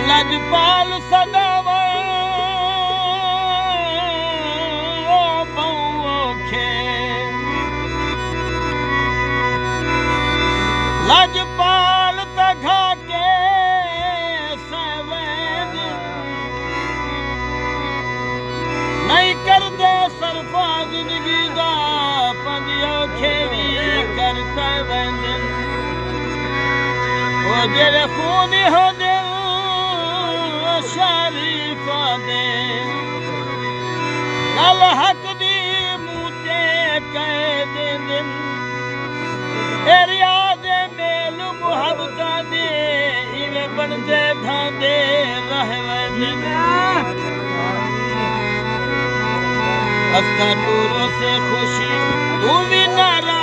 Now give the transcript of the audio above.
लजपाल सदावा खे लजपाल तघा के सवेद नहीं कर दे सरफा जिंदगी दा पंदियो खेवी करता वेंदन ओ जेरे खून हो दिल शरीफा दे गल हक दी मूते कह देंदन रियाज मेल मुहब्बता दे इवे बनदे ढांदे रह वेंदन असा टूरो से खुशी तू भी नाराज